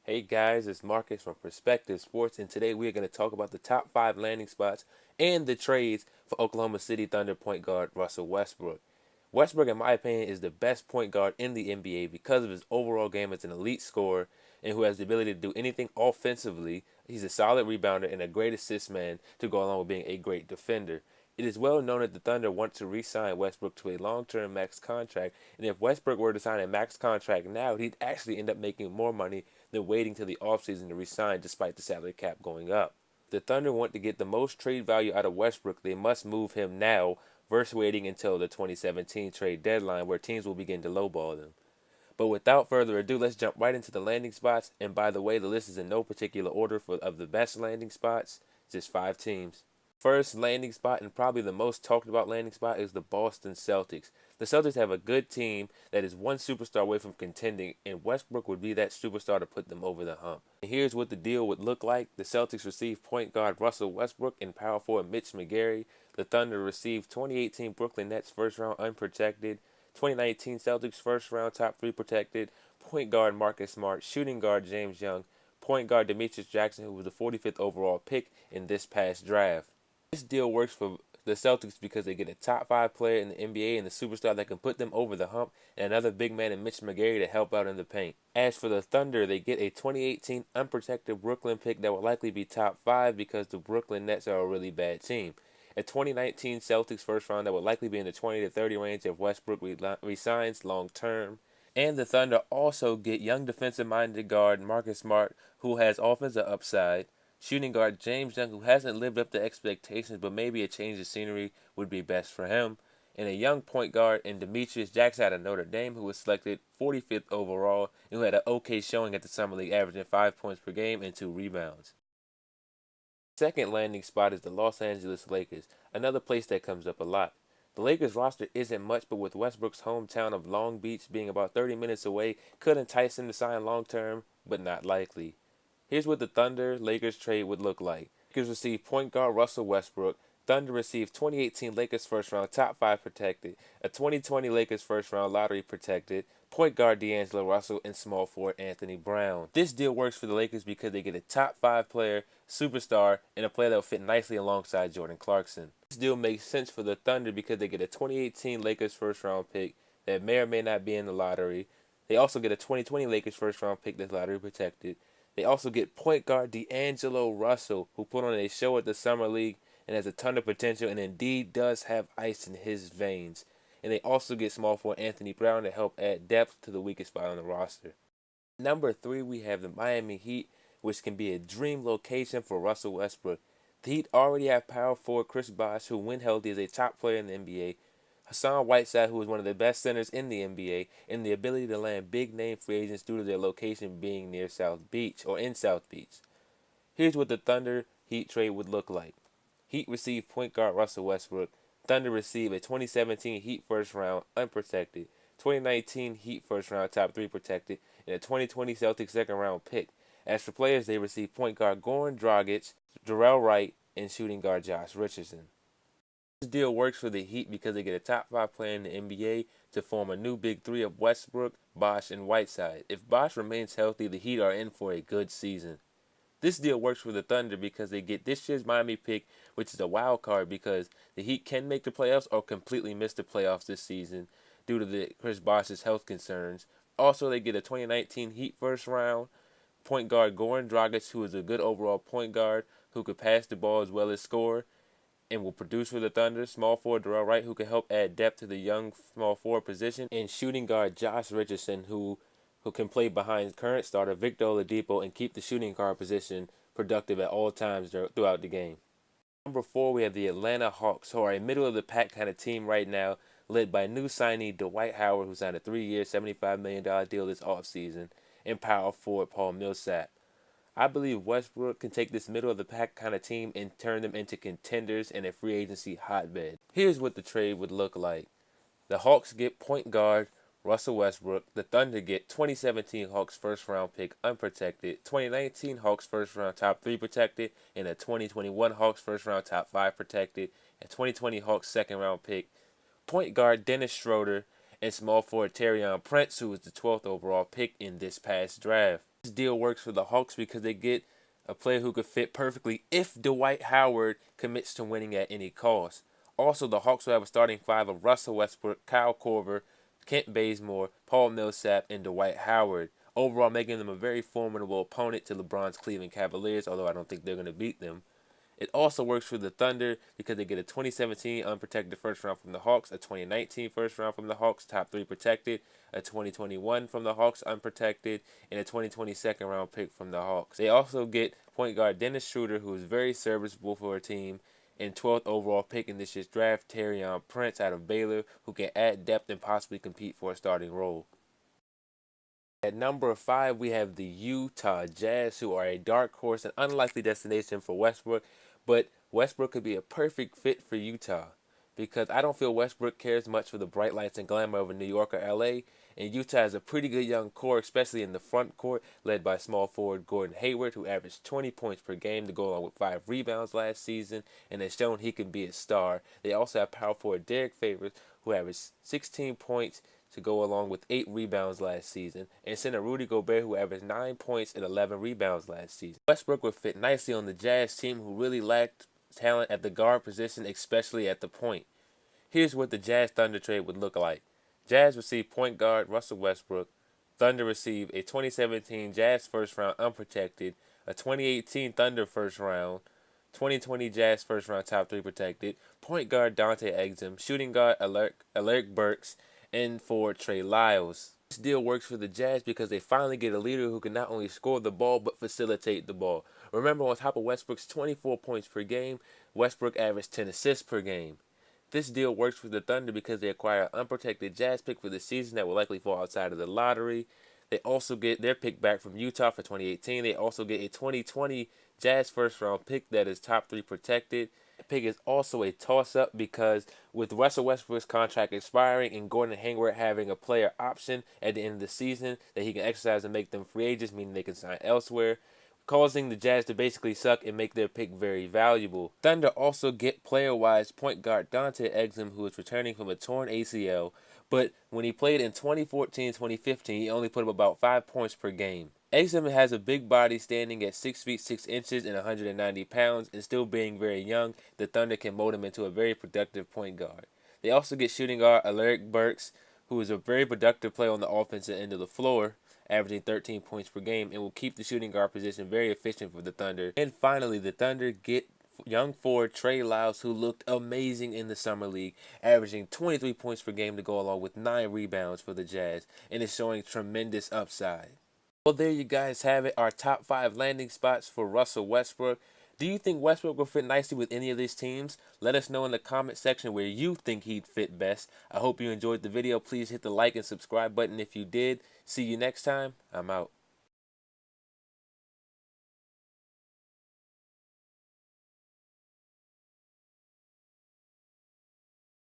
Hey guys, it's Marcus from Perspective Sports, and today we're going to talk about the top 5 landing spots and the trades for Oklahoma City Thunder point guard Russell Westbrook. Westbrook, in my opinion, is the best point guard in the NBA because of his overall game as an elite scorer and who has the ability to do anything offensively. He's a solid rebounder and a great assist man to go along with being a great defender. It is well known that the Thunder want to re-sign Westbrook to a long-term max contract, and if Westbrook were to sign a max contract now, he'd actually end up making more money than waiting till the offseason to re-sign despite the salary cap going up. If the Thunder want to get the most trade value out of Westbrook, they must move him now versus waiting until the 2017 trade deadline where teams will begin to lowball them. But without further ado, let's jump right into the landing spots. And by the way, the list is in no particular order of the best landing spots, just 5 teams. First landing spot, and probably the most talked about landing spot, is the Boston Celtics. The Celtics have a good team that is one superstar away from contending, and Westbrook would be that superstar to put them over the hump. And here's what the deal would look like. The Celtics receive point guard Russell Westbrook and power forward Mitch McGary. The Thunder receive 2018 Brooklyn Nets first round unprotected, 2019 Celtics first round top 3 protected, point guard Marcus Smart, shooting guard James Young, point guard Demetrius Jackson, who was the 45th overall pick in this past draft. This deal works for the Celtics because they get a top 5 player in the NBA and the superstar that can put them over the hump, and another big man in Mitch McGary to help out in the paint. As for the Thunder, they get a 2018 unprotected Brooklyn pick that will likely be top 5 because the Brooklyn Nets are a really bad team. A 2019 Celtics first round that will likely be in the 20 to 30 range if Westbrook resigns long term. And the Thunder also get young defensive-minded guard Marcus Smart, who has offensive upside, shooting guard James Young, who hasn't lived up to expectations, but maybe a change of scenery would be best for him, and a young point guard in Demetrius Jackson out of Notre Dame, who was selected 45th overall and who had an okay showing at the Summer League, averaging 5 points per game and 2 rebounds. Second landing spot is the Los Angeles Lakers, another place that comes up a lot. The Lakers roster isn't much, but with Westbrook's hometown of Long Beach being about 30 minutes away, could entice him to sign long term, but not likely. Here's what the Thunder Lakers trade would look like. Lakers receive point guard Russell Westbrook. Thunder receive 2018 Lakers first round top 5 protected, a 2020 Lakers first round lottery protected, point guard D'Angelo Russell, and small forward Anthony Brown. This deal works for the Lakers because they get a top 5 player, superstar, and a player that will fit nicely alongside Jordan Clarkson. This deal makes sense for the Thunder because they get a 2018 Lakers first round pick that may or may not be in the lottery. They also get a 2020 Lakers first round pick that's lottery protected. They also get point guard D'Angelo Russell, who put on a show at the Summer League and has a ton of potential and indeed does have ice in his veins. And they also get small forward Anthony Brown to help add depth to the weakest spot on the roster. Number 3, we have the Miami Heat, which can be a dream location for Russell Westbrook. The Heat already have power forward Chris Bosh, who when healthy is a top player in the NBA, Hassan Whiteside, who is one of the best centers in the NBA, and the ability to land big-name free agents due to their location being near South Beach, or in South Beach. Here's what the Thunder Heat trade would look like. Heat receive point guard Russell Westbrook. Thunder receive a 2017 Heat first round unprotected, 2019 Heat first round top 3 protected, and a 2020 Celtics second round pick. As for players, they receive point guard Goran Dragic, Jarrell Wright, and shooting guard Josh Richardson. This deal works for the Heat because they get a top 5 player in the NBA to form a new big 3 of Westbrook, Bosh, and Whiteside. If Bosh remains healthy, the Heat are in for a good season. This deal works for the Thunder because they get this year's Miami pick, which is a wild card because the Heat can make the playoffs or completely miss the playoffs this season due to the Chris Bosh's health concerns. Also, they get a 2019 Heat first round point guard Goran Dragic, who is a good overall point guard who could pass the ball as well as score and will produce for the Thunder. Small forward Jarrell Wright, who can help add depth to the young small forward position, and shooting guard Josh Richardson, who can play behind current starter Victor Oladipo and keep the shooting guard position productive at all times throughout the game. Number 4, we have the Atlanta Hawks, who are a middle-of-the-pack kind of team right now, led by new signee Dwight Howard, who signed a 3-year, $75 million deal this offseason, and power forward Paul Millsap. I believe Westbrook can take this middle-of-the-pack kind of team and turn them into contenders and a free agency hotbed. Here's what the trade would look like. The Hawks get point guard Russell Westbrook. The Thunder get 2017 Hawks first round pick unprotected, 2019 Hawks first round top 3 protected, and a 2021 Hawks first round top 5 protected, and 2020 Hawks second round pick, point guard Dennis Schroeder, and small forward Taurean Prince, who was the 12th overall pick in this past draft. This deal works for the Hawks because they get a player who could fit perfectly if Dwight Howard commits to winning at any cost. Also, the Hawks will have a starting five of Russell Westbrook, Kyle Korver, Kent Bazemore, Paul Millsap, and Dwight Howard, overall making them a very formidable opponent to LeBron's Cleveland Cavaliers, although I don't think they're going to beat them. It also works for the Thunder because they get a 2017 unprotected first round from the Hawks, a 2019 first round from the Hawks, top 3 protected, a 2021 from the Hawks unprotected, and a 2020 second round pick from the Hawks. They also get point guard Dennis Schroeder, who is very serviceable for a team, and 12th overall pick in this year's draft, Taurean Prince out of Baylor, who can add depth and possibly compete for a starting role. At number 5, we have the Utah Jazz, who are a dark horse and unlikely destination for Westbrook, but Westbrook could be a perfect fit for Utah because I don't feel Westbrook cares much for the bright lights and glamour of New York or LA, and Utah has a pretty good young core, especially in the front court, led by small forward Gordon Hayward, who averaged 20 points per game to go along with 5 rebounds last season, and has shown he can be a star. They also have power forward Derek Favors, who averaged 16 points to go along with 8 rebounds last season, and center Rudy Gobert, who averaged 9 points and 11 rebounds last season. Westbrook would fit nicely on the Jazz team, who really lacked talent at the guard position, especially at the point. Here's what the Jazz Thunder trade would look like. Jazz receive point guard Russell Westbrook. Thunder receive a 2017 Jazz first round unprotected, a 2018 Thunder first round, 2020 Jazz first round top 3 protected, point guard Dante Exum, shooting guard Alec Burks, and forward Trey Lyles. This deal works for the Jazz because they finally get a leader who can not only score the ball but facilitate the ball. Remember, on top of Westbrook's 24 points per game, Westbrook averaged 10 assists per game. This deal works for the Thunder because they acquire an unprotected Jazz pick for the season that will likely fall outside of the lottery. They also get their pick back from Utah for 2018. They also get a 2020 Jazz first round pick that is top 3 protected. The pick is also a toss-up because with Russell Westbrook's contract expiring and Gordon Hayward having a player option at the end of the season that he can exercise and make them free agents, meaning they can sign elsewhere, causing the Jazz to basically suck and make their pick very valuable. Thunder also get player-wise point guard Dante Exum, who is returning from a torn ACL, but when he played in 2014-2015, he only put up about 5 points per game. Exum has a big body, standing at 6 feet 6 inches and 190 pounds, and still being very young. The Thunder can mold him into a very productive point guard. They also get shooting guard Alec Burks, who is a very productive player on the offensive end of the floor, averaging 13 points per game, and will keep the shooting guard position very efficient for the Thunder. And finally, the Thunder get young forward Trey Lyles, who looked amazing in the summer league, averaging 23 points per game to go along with 9 rebounds for the Jazz, and is showing tremendous upside. Well, there you guys have it, our top 5 landing spots for Russell Westbrook. Do you think Westbrook will fit nicely with any of these teams? Let us know in the comment section where you think he'd fit best. I hope you enjoyed the video. Please hit the like and subscribe button if you did. See you next time. I'm out.